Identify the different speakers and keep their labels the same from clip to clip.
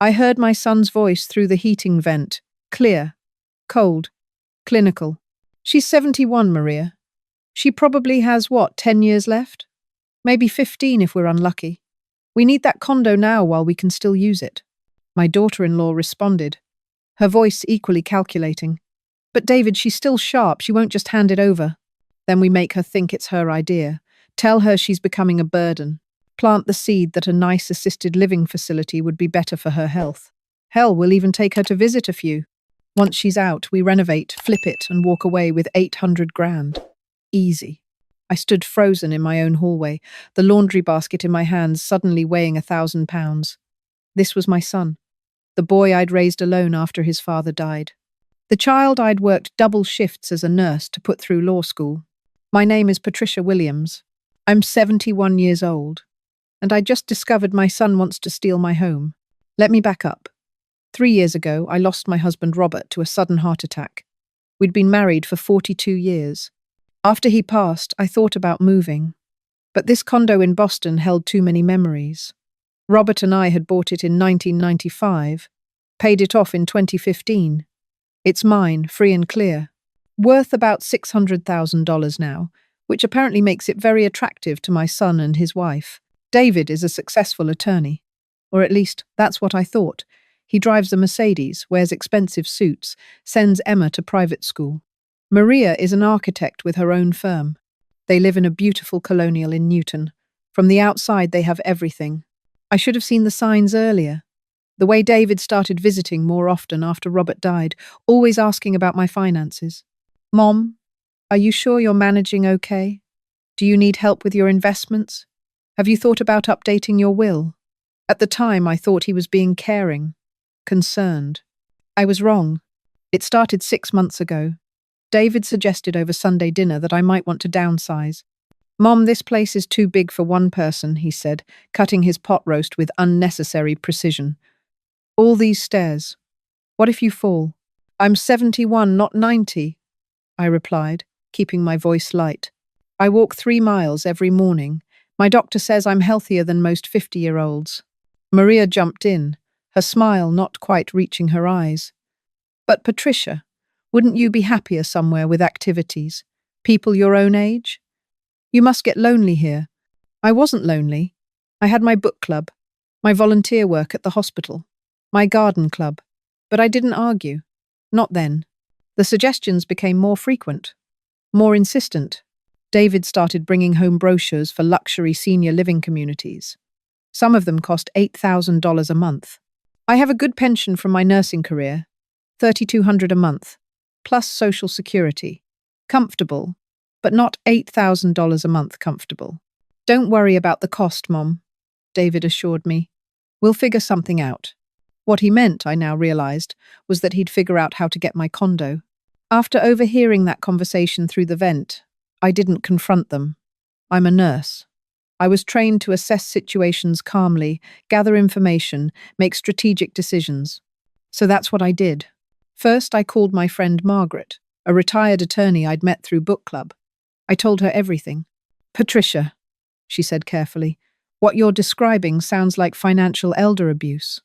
Speaker 1: I heard my son's voice through the heating vent. Clear, cold, clinical. She's 71, Maria. She probably has, 10 years left? Maybe 15 if we're unlucky. We need that condo now while we can still use it. My daughter-in-law responded, her voice equally calculating. But David, she's still sharp. She won't just hand it over. Then we make her think it's her idea. Tell her she's becoming a burden. Plant the seed that a nice assisted living facility would be better for her health. Hell, we'll even take her to visit a few. Once she's out, we renovate, flip it, and walk away with 800 grand. Easy. I stood frozen in my own hallway, the laundry basket in my hands suddenly weighing 1,000 pounds. This was my son, the boy I'd raised alone after his father died. The child I'd worked double shifts as a nurse to put through law school. My name is Patricia Williams. I'm 71 years old, and I just discovered my son wants to steal my home. Let me back up. 3 years ago, I lost my husband Robert to a sudden heart attack. We'd been married for 42 years. After he passed, I thought about moving. But this condo in Boston held too many memories. Robert and I had bought it in 1995, paid it off in 2015. It's mine, free and clear. Worth about $600,000 now, which apparently makes it very attractive to my son and his wife. David is a successful attorney. Or at least, that's what I thought. He drives a Mercedes, wears expensive suits, sends Emma to private school. Maria is an architect with her own firm. They live in a beautiful colonial in Newton. From the outside, they have everything. I should have seen the signs earlier. The way David started visiting more often after Robert died, always asking about my finances. Mom, are you sure you're managing okay? Do you need help with your investments? Have you thought about updating your will? At the time, I thought he was being caring, concerned. I was wrong. It started 6 months ago. David suggested over Sunday dinner that I might want to downsize. Mom, this place is too big for one person, he said, cutting his pot roast with unnecessary precision. All these stairs. What if you fall? I'm 71, not 90, I replied, keeping my voice light. I walk 3 miles every morning. My doctor says I'm healthier than most 50-year-olds. Maria jumped in, her smile not quite reaching her eyes. But Patricia, wouldn't you be happier somewhere with activities? People your own age? You must get lonely here. I wasn't lonely. I had my book club, my volunteer work at the hospital, my garden club. But I didn't argue. Not then. The suggestions became more frequent, more insistent. David started bringing home brochures for luxury senior living communities. Some of them cost $8,000 a month. I have a good pension from my nursing career, $3,200 a month, plus Social Security. Comfortable, but not $8,000 a month comfortable. Don't worry about the cost, Mom, David assured me. We'll figure something out. What he meant, I now realized, was that he'd figure out how to get my condo. After overhearing that conversation through the vent, I didn't confront them. I'm a nurse. I was trained to assess situations calmly, gather information, make strategic decisions. So that's what I did. First, I called my friend Margaret, a retired attorney I'd met through book club. I told her everything. Patricia, she said carefully, what you're describing sounds like financial elder abuse.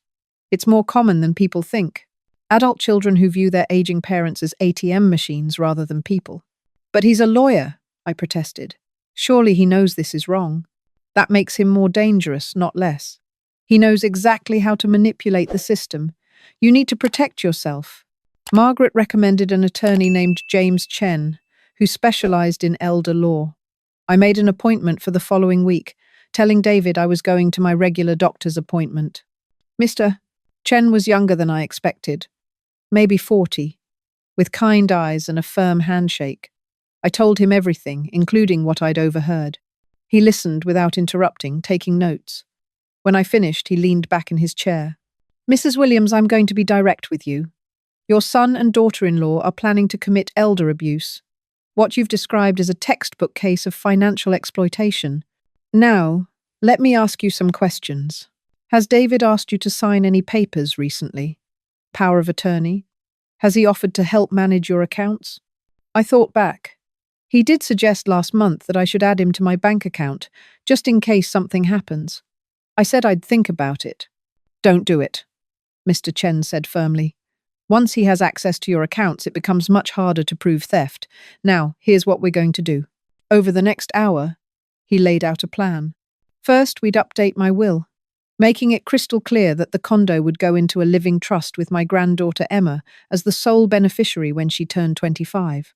Speaker 1: It's more common than people think. Adult children who view their aging parents as ATM machines rather than people. But he's a lawyer, I protested. Surely he knows this is wrong. That makes him more dangerous, not less. He knows exactly how to manipulate the system. You need to protect yourself. Margaret recommended an attorney named James Chen, who specialized in elder law. I made an appointment for the following week, telling David I was going to my regular doctor's appointment. Mr. Chen was younger than I expected, maybe 40, with kind eyes and a firm handshake. I told him everything, including what I'd overheard. He listened without interrupting, taking notes. When I finished, he leaned back in his chair. Mrs. Williams, I'm going to be direct with you. Your son and daughter-in-law are planning to commit elder abuse. What you've described is a textbook case of financial exploitation. Now, let me ask you some questions. Has David asked you to sign any papers recently? Power of attorney? Has he offered to help manage your accounts? I thought back. He did suggest last month that I should add him to my bank account, just in case something happens. I said I'd think about it. Don't do it. Mr. Chen said firmly. Once he has access to your accounts, it becomes much harder to prove theft. Now, here's what we're going to do. Over the next hour, he laid out a plan. First, we'd update my will, making it crystal clear that the condo would go into a living trust with my granddaughter Emma as the sole beneficiary when she turned 25.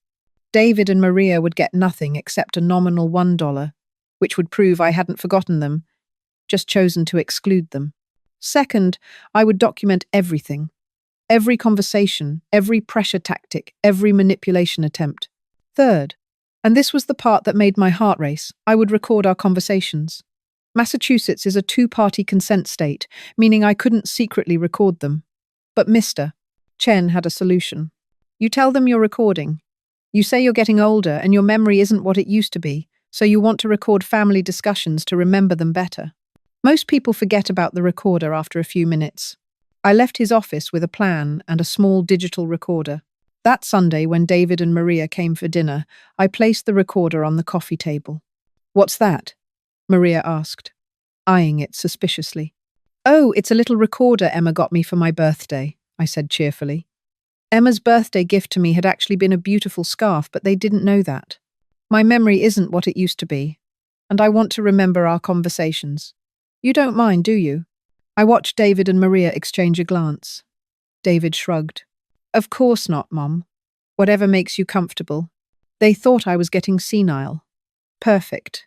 Speaker 1: David and Maria would get nothing except a nominal $1, which would prove I hadn't forgotten them, just chosen to exclude them. Second, I would document everything. Every conversation, every pressure tactic, every manipulation attempt. Third, and this was the part that made my heart race, I would record our conversations. Massachusetts is a two-party consent state, meaning I couldn't secretly record them. But Mr. Chen had a solution. You tell them you're recording. You say you're getting older and your memory isn't what it used to be, so you want to record family discussions to remember them better. Most people forget about the recorder after a few minutes. I left his office with a plan and a small digital recorder. That Sunday, when David and Maria came for dinner, I placed the recorder on the coffee table. "What's that?" Maria asked, eyeing it suspiciously. "Oh, it's a little recorder Emma got me for my birthday," I said cheerfully. Emma's birthday gift to me had actually been a beautiful scarf, but they didn't know that. My memory isn't what it used to be, and I want to remember our conversations. You don't mind, do you? I watched David and Maria exchange a glance. David shrugged. "Of course not, Mom. Whatever makes you comfortable." They thought I was getting senile. Perfect.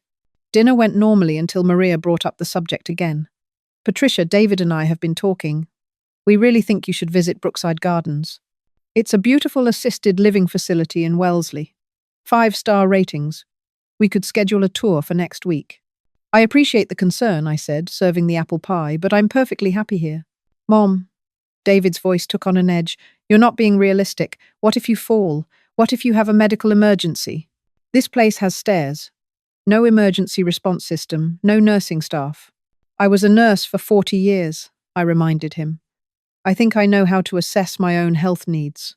Speaker 1: Dinner went normally until Maria brought up the subject again. "Patricia, David and I have been talking. We really think you should visit Brookside Gardens. It's a beautiful assisted living facility in Wellesley. 5-star ratings. We could schedule a tour for next week." "I appreciate the concern," I said, serving the apple pie, "but I'm perfectly happy here." "Mom," David's voice took on an edge, "you're not being realistic. What if you fall? What if you have a medical emergency? This place has stairs. No emergency response system, no nursing staff." "I was a nurse for 40 years, I reminded him. "I think I know how to assess my own health needs."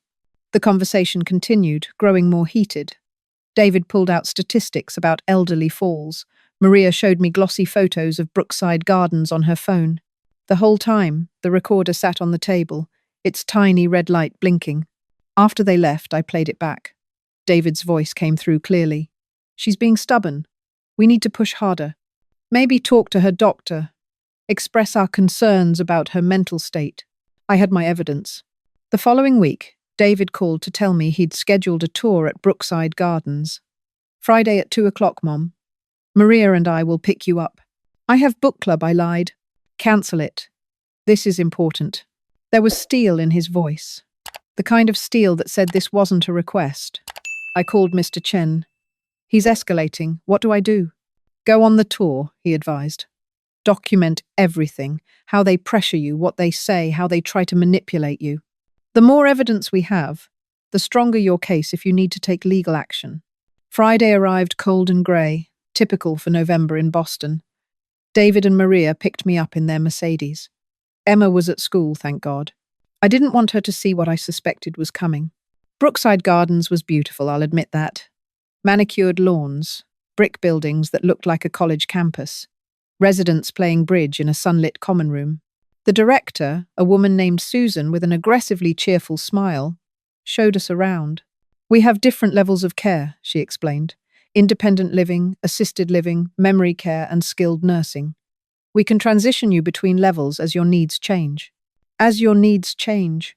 Speaker 1: The conversation continued, growing more heated. David pulled out statistics about elderly falls. Maria showed me glossy photos of Brookside Gardens on her phone. The whole time, the recorder sat on the table, its tiny red light blinking. After they left, I played it back. David's voice came through clearly. "She's being stubborn. We need to push harder. Maybe talk to her doctor. Express our concerns about her mental state." I had my evidence. The following week, David called to tell me he'd scheduled a tour at Brookside Gardens. "Friday at 2 o'clock, Mom. Maria and I will pick you up." "I have book club," I lied. "Cancel it. This is important." There was steel in his voice. The kind of steel that said this wasn't a request. I called Mr. Chen. "He's escalating. What do I do?" "Go on the tour," he advised. "Document everything. How they pressure you, what they say, how they try to manipulate you. The more evidence we have, the stronger your case if you need to take legal action." Friday arrived cold and grey, typical for November in Boston. David and Maria picked me up in their Mercedes. Emma was at school, thank God. I didn't want her to see what I suspected was coming. Brookside Gardens was beautiful, I'll admit that. Manicured lawns, brick buildings that looked like a college campus, residents playing bridge in a sunlit common room. The director, a woman named Susan with an aggressively cheerful smile, showed us around. "We have different levels of care," she explained. "Independent living, assisted living, memory care, and skilled nursing. We can transition you between levels as your needs change." As your needs change.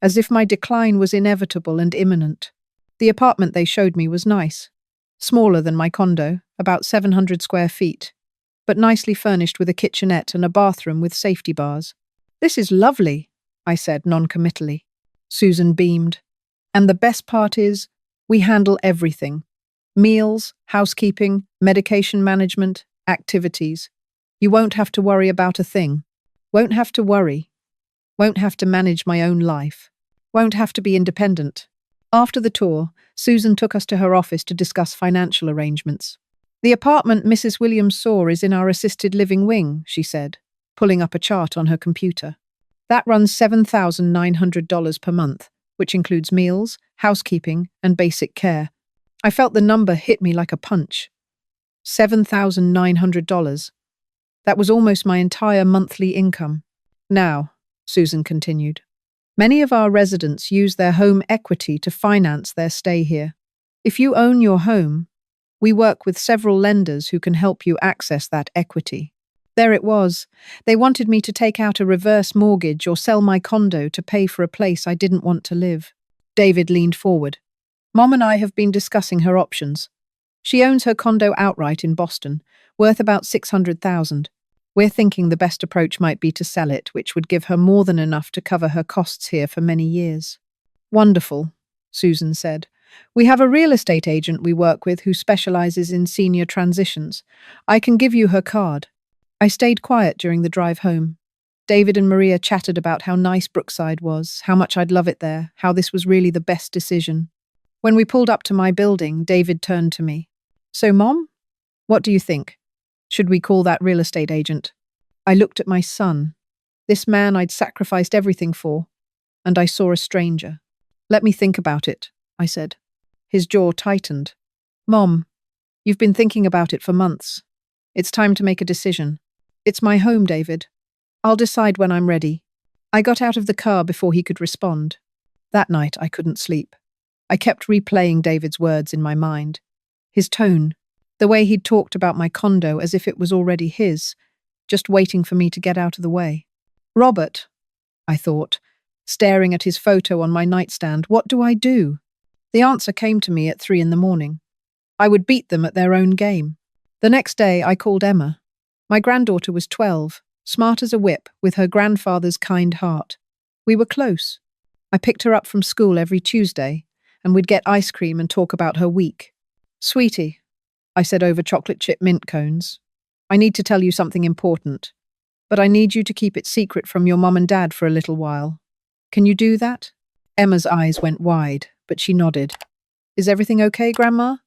Speaker 1: As if my decline was inevitable and imminent. The apartment they showed me was nice. Smaller than my condo, about 700 square feet, but nicely furnished with a kitchenette and a bathroom with safety bars. "This is lovely," I said non-committally. Susan beamed. "And the best part is, we handle everything. Meals, housekeeping, medication management, activities. You won't have to worry about a thing. Won't have to worry. Won't have to manage my own life. Won't have to be independent." After the tour, Susan took us to her office to discuss financial arrangements. "The apartment Mrs. Williams saw is in our assisted living wing," she said, pulling up a chart on her computer. "That runs $7,900 per month, which includes meals, housekeeping, and basic care." I felt the number hit me like a punch. $7,900. That was almost my entire monthly income. "Now," Susan continued. Many of our residents use their home equity to finance their stay here. If you own your home, we work with several lenders who can help you access that equity. There it was. They wanted me to take out a reverse mortgage or sell my condo to pay for a place I didn't want to live. David leaned forward. Mom and I have been discussing her options. She owns her condo outright in Boston, worth about $600,000. We're thinking the best approach might be to sell it, which would give her more than enough to cover her costs here for many years. Wonderful, Susan said. We have a real estate agent we work with who specializes in senior transitions. I can give you her card. I stayed quiet during the drive home. David and Maria chatted about how nice Brookside was, how much I'd love it there, how this was really the best decision. When we pulled up to my building, David turned to me. So, Mom, what do you think? Should we call that real estate agent? I looked at my son, this man I'd sacrificed everything for, and I saw a stranger. Let me think about it, I said. His jaw tightened. Mom, you've been thinking about it for months. It's time to make a decision. It's my home, David. I'll decide when I'm ready. I got out of the car before he could respond. That night, I couldn't sleep. I kept replaying David's words in my mind. His tone, the way he'd talked about my condo as if it was already his, just waiting for me to get out of the way. Robert, I thought, staring at his photo on my nightstand, what do I do? The answer came to me at 3 a.m. I would beat them at their own game. The next day, I called Emma. My granddaughter was 12, smart as a whip, with her grandfather's kind heart. We were close. I picked her up from school every Tuesday, and we'd get ice cream and talk about her week. Sweetie, I said over chocolate chip mint cones, I need to tell you something important, but I need you to keep it secret from your mom and dad for a little while. Can you do that? Emma's eyes went wide, but she nodded. Is everything okay, Grandma?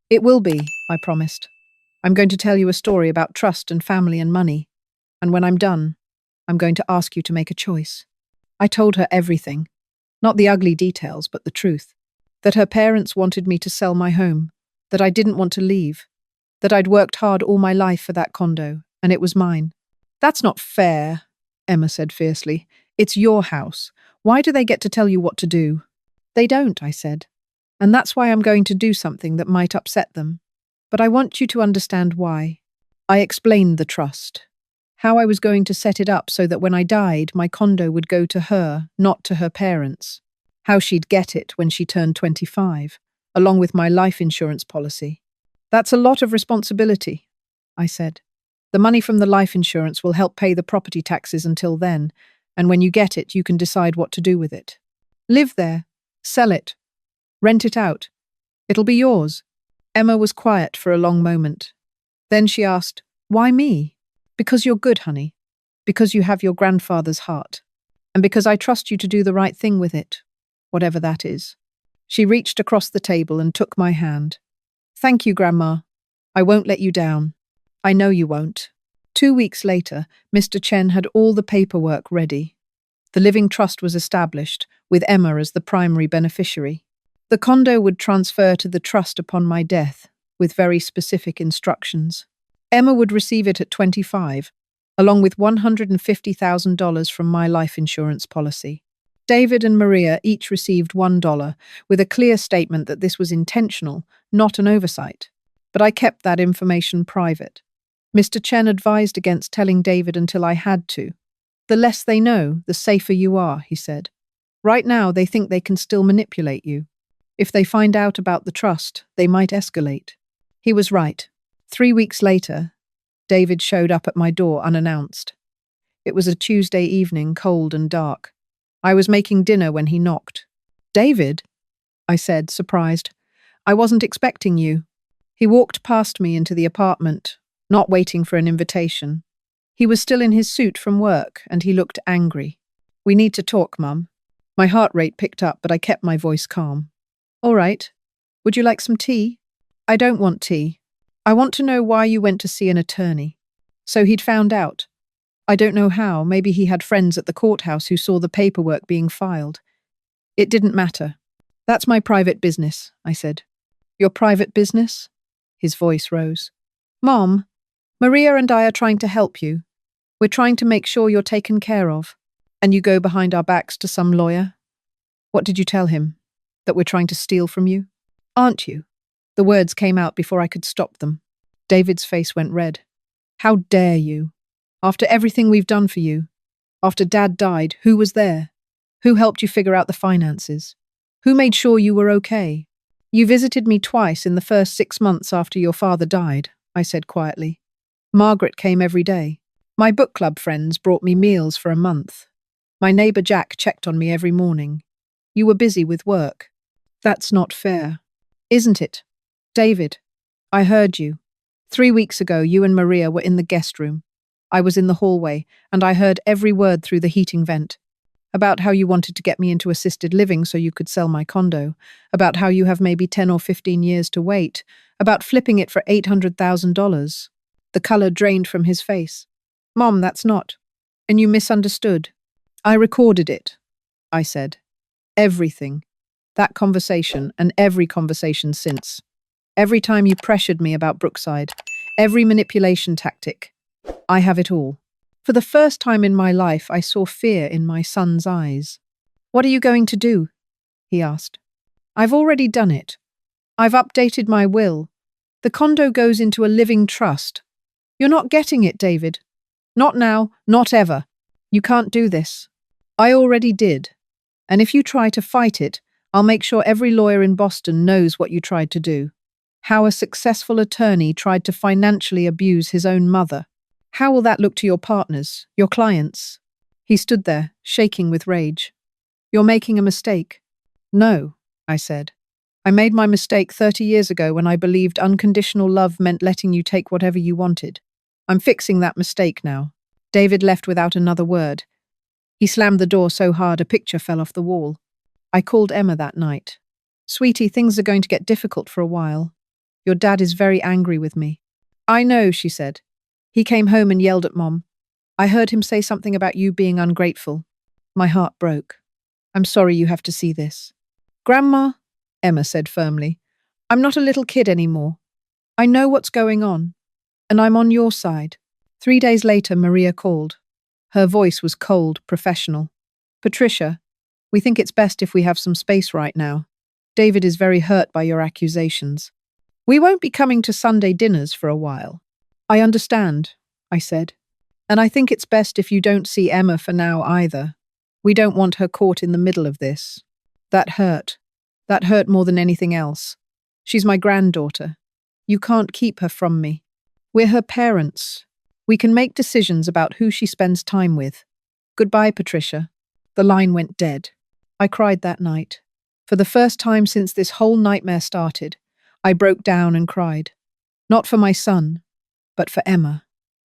Speaker 1: It will be, I promised. I'm going to tell you a story about trust and family and money, and when I'm done, I'm going to ask you to make a choice. I told her everything, not the ugly details, but the truth. That her parents wanted me to sell my home, that I didn't want to leave, that I'd worked hard all my life for that condo, and it was mine. That's not fair, Emma said fiercely. It's your house. Why do they get to tell you what to do? They don't, I said. And that's why I'm going to do something that might upset them. But I want you to understand why. I explained the trust. How I was going to set it up so that when I died, my condo would go to her, not to her parents. How she'd get it when she turned 25, along with my life insurance policy. That's a lot of responsibility, I said. The money from the life insurance will help pay the property taxes until then, and when you get it, you can decide what to do with it. Live there, sell it, rent it out. It'll be yours. Emma was quiet for a long moment. Then she asked, why me? Because you're good, honey. Because you have your grandfather's heart. And because I trust you to do the right thing with it, whatever that is. She reached across the table and took my hand. Thank you, Grandma. I won't let you down. I know you won't. 2 weeks later, Mr. Chen had all the paperwork ready. The living trust was established, with Emma as the primary beneficiary. The condo would transfer to the trust upon my death, with very specific instructions. Emma would receive it at 25, along with $150,000 from my life insurance policy. David and Maria each received $1, with a clear statement that this was intentional, not an oversight. But I kept that information private. Mr. Chen advised against telling David until I had to. The less they know, the safer you are, he said. Right now, they think they can still manipulate you. If they find out about the trust, they might escalate. He was right. 3 weeks later, David showed up at my door unannounced. It was a Tuesday evening, cold and dark. I was making dinner when he knocked. David? I said, surprised. I wasn't expecting you. He walked past me into the apartment, not waiting for an invitation. He was still in his suit from work, and he looked angry. We need to talk, Mum. My heart rate picked up, but I kept my voice calm. All right. Would you like some tea? I don't want tea. I want to know why you went to see an attorney. So he'd found out. I don't know how. Maybe he had friends at the courthouse who saw the paperwork being filed. It didn't matter. That's my private business, I said. Your private business? His voice rose. Mom, Maria and I are trying to help you. We're trying to make sure you're taken care of. And you go behind our backs to some lawyer? What did you tell him? That we're trying to steal from you? Aren't you? The words came out before I could stop them. David's face went red. How dare you? After everything we've done for you. After Dad died, who was there? Who helped you figure out the finances? Who made sure you were okay? You visited me twice in the first 6 months after your father died, I said quietly. Margaret came every day. My book club friends brought me meals for a month. My neighbour Jack checked on me every morning. You were busy with work. That's not fair. Isn't it? David, I heard you. 3 weeks ago, you and Maria were in the guest room. I was in the hallway, and I heard every word through the heating vent. About how you wanted to get me into assisted living so you could sell my condo. About how you have maybe 10 or 15 years to wait. About flipping it for $800,000. The colour drained from his face. Mom, that's not. And you misunderstood. I recorded it, I said. Everything. That conversation and every conversation since. Every time you pressured me about Brookside. Every manipulation tactic. I have it all. For the first time in my life, I saw fear in my son's eyes. What are you going to do? He asked. I've already done it. I've updated my will. The condo goes into a living trust. You're not getting it, David. Not now, not ever. You can't do this. I already did. And if you try to fight it, I'll make sure every lawyer in Boston knows what you tried to do. How a successful attorney tried to financially abuse his own mother. How will that look to your partners, your clients? He stood there, shaking with rage. You're making a mistake. No, I said. I made my mistake 30 years ago when I believed unconditional love meant letting you take whatever you wanted. I'm fixing that mistake now. David left without another word. He slammed the door so hard a picture fell off the wall. I called Emma that night. Sweetie, things are going to get difficult for a while. Your dad is very angry with me. I know, she said. He came home and yelled at Mom. I heard him say something about you being ungrateful. My heart broke. I'm sorry you have to see this. Grandma, Emma said firmly, I'm not a little kid anymore. I know what's going on, and I'm on your side. 3 days later, Maria called. Her voice was cold, professional. Patricia, we think it's best if we have some space right now. David is very hurt by your accusations. We won't be coming to Sunday dinners for a while. I understand, I said. And I think it's best if you don't see Emma for now either. We don't want her caught in the middle of this. That hurt. That hurt more than anything else. She's my granddaughter. You can't keep her from me. We're her parents. We can make decisions about who she spends time with. Goodbye, Patricia. The line went dead. I cried that night. For the first time since this whole nightmare started, I broke down and cried. Not for my son, but for Emma.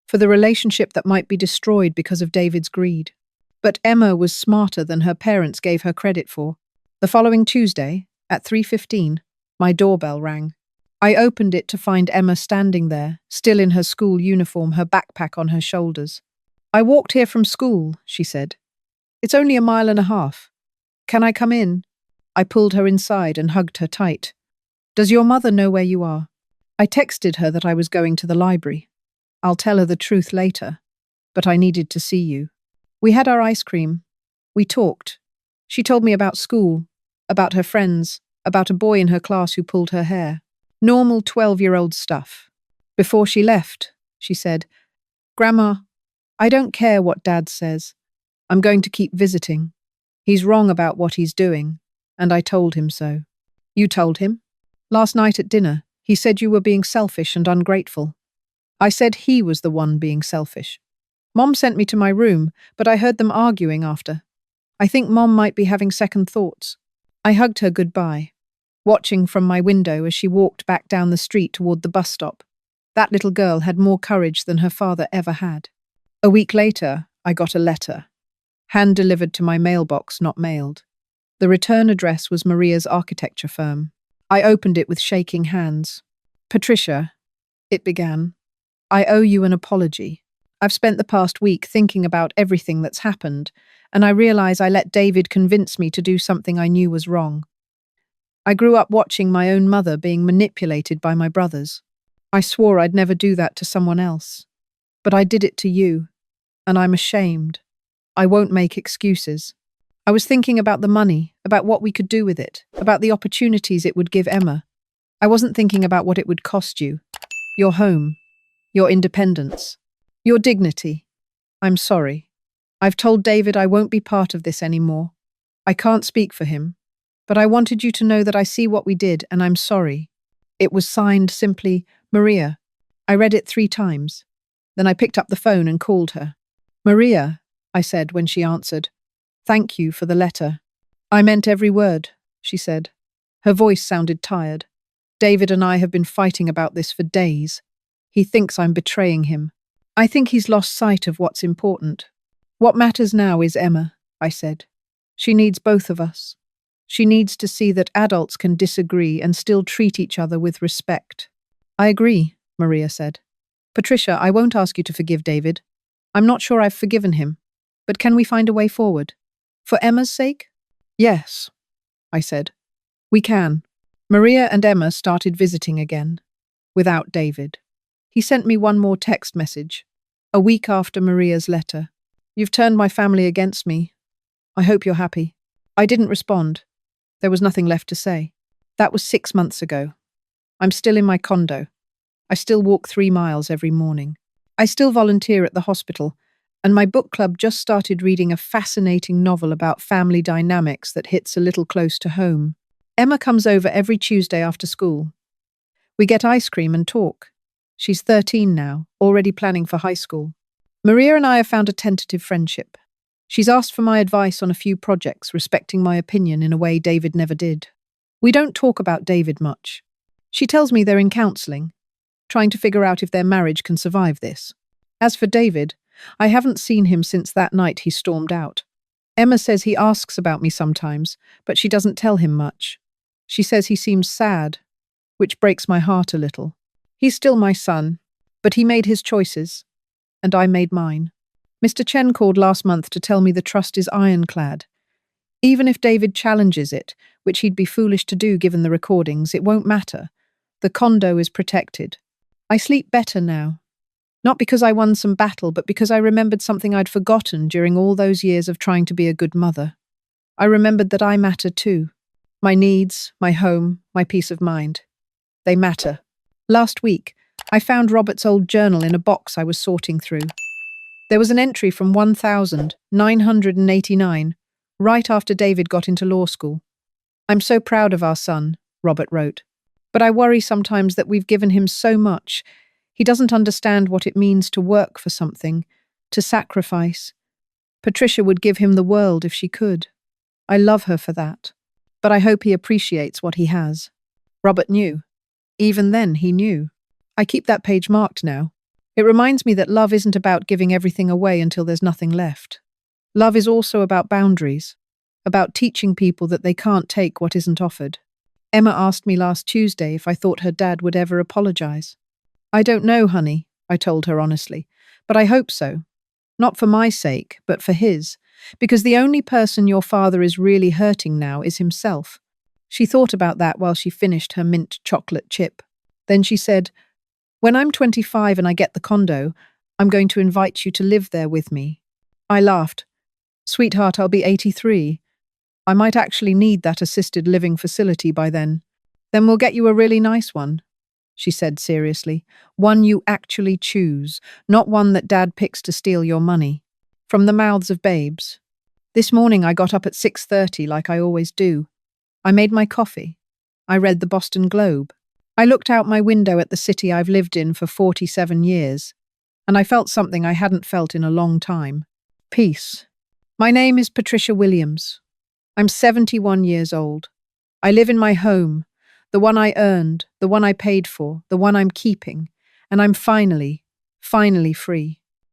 Speaker 1: For the relationship that might be destroyed because of David's greed. But Emma was smarter than her parents gave her credit for. The following Tuesday, at 3:15, my doorbell rang. I opened it to find Emma standing there, still in her school uniform, her backpack on her shoulders. I walked here from school, she said. It's only 1.5 miles. Can I come in? I pulled her inside and hugged her tight. Does your mother know where you are? I texted her that I was going to the library. I'll tell her the truth later, but I needed to see you. We had our ice cream. We talked. She told me about school, about her friends, about a boy in her class who pulled her hair. Normal 12-year-old stuff. Before she left, she said, Grandma, I don't care what Dad says. I'm going to keep visiting. He's wrong about what he's doing, and I told him so. You told him? Last night at dinner, he said you were being selfish and ungrateful. I said he was the one being selfish. Mom sent me to my room, but I heard them arguing after. I think Mom might be having second thoughts. I hugged her goodbye, watching from my window as she walked back down the street toward the bus stop. That little girl had more courage than her father ever had. A week later, I got a letter. Hand-delivered to my mailbox, not mailed. The return address was Maria's architecture firm. I opened it with shaking hands. Patricia, it began, I owe you an apology. I've spent the past week thinking about everything that's happened, and I realize I let David convince me to do something I knew was wrong. I grew up watching my own mother being manipulated by my brothers. I swore I'd never do that to someone else. But I did it to you, and I'm ashamed. I won't make excuses. I was thinking about the money, about what we could do with it, about the opportunities it would give Emma. I wasn't thinking about what it would cost you. Your home, your independence, your dignity. I'm sorry. I've told David I won't be part of this anymore. I can't speak for him, but I wanted you to know that I see what we did and I'm sorry. It was signed simply, Maria. I read it 3 times. Then I picked up the phone and called her. Maria, I said when she answered. Thank you for the letter. I meant every word, she said. Her voice sounded tired. David and I have been fighting about this for days. He thinks I'm betraying him. I think he's lost sight of what's important. What matters now is Emma, I said. She needs both of us. She needs to see that adults can disagree and still treat each other with respect. I agree, Maria said. Patricia, I won't ask you to forgive David. I'm not sure I've forgiven him. But can we find a way forward? For Emma's sake? Yes, I said. We can. Maria and Emma started visiting again. Without David. He sent me one more text message. A week after Maria's letter. You've turned my family against me. I hope you're happy. I didn't respond. There was nothing left to say. That was 6 months ago. I'm still in my condo. I still walk 3 miles every morning. I still volunteer at the hospital, and my book club just started reading a fascinating novel about family dynamics that hits a little close to home. Emma comes over every Tuesday after school. We get ice cream and talk. She's 13 now, already planning for high school. Maria and I have found a tentative friendship. She's asked for my advice on a few projects, respecting my opinion in a way David never did. We don't talk about David much. She tells me they're in counselling, trying to figure out if their marriage can survive this. As for David, I haven't seen him since that night he stormed out. Emma says he asks about me sometimes, but she doesn't tell him much. She says he seems sad, which breaks my heart a little. He's still my son, but he made his choices, and I made mine. Mr. Chen called last month to tell me the trust is ironclad. Even if David challenges it, which he'd be foolish to do given the recordings, it won't matter. The condo is protected. I sleep better now. Not because I won some battle, but because I remembered something I'd forgotten during all those years of trying to be a good mother. I remembered that I matter too. My needs, my home, my peace of mind. They matter. Last week, I found Robert's old journal in a box I was sorting through. There was an entry from 1989, right after David got into law school. I'm so proud of our son, Robert wrote. But I worry sometimes that we've given him so much. He doesn't understand what it means to work for something, to sacrifice. Patricia would give him the world if she could. I love her for that. But I hope he appreciates what he has. Robert knew. Even then, he knew. I keep that page marked now. It reminds me that love isn't about giving everything away until there's nothing left. Love is also about boundaries, about teaching people that they can't take what isn't offered. Emma asked me last Tuesday if I thought her dad would ever apologize. I don't know, honey, I told her honestly, but I hope so. Not for my sake, but for his, because the only person your father is really hurting now is himself. She thought about that while she finished her mint chocolate chip. Then she said, when I'm 25 and I get the condo, I'm going to invite you to live there with me. I laughed. Sweetheart, I'll be 83. I might actually need that assisted living facility by then. Then we'll get you a really nice one, she said seriously. One you actually choose, not one that Dad picks to steal your money. From the mouths of babes. This morning I got up at 6:30 like I always do. I made my coffee. I read the Boston Globe. I looked out my window at the city I've lived in for 47 years, and I felt something I hadn't felt in a long time. Peace. My name is Patricia Williams. I'm 71 years old. I live in my home, the one I earned, the one I paid for, the one I'm keeping, and I'm finally free.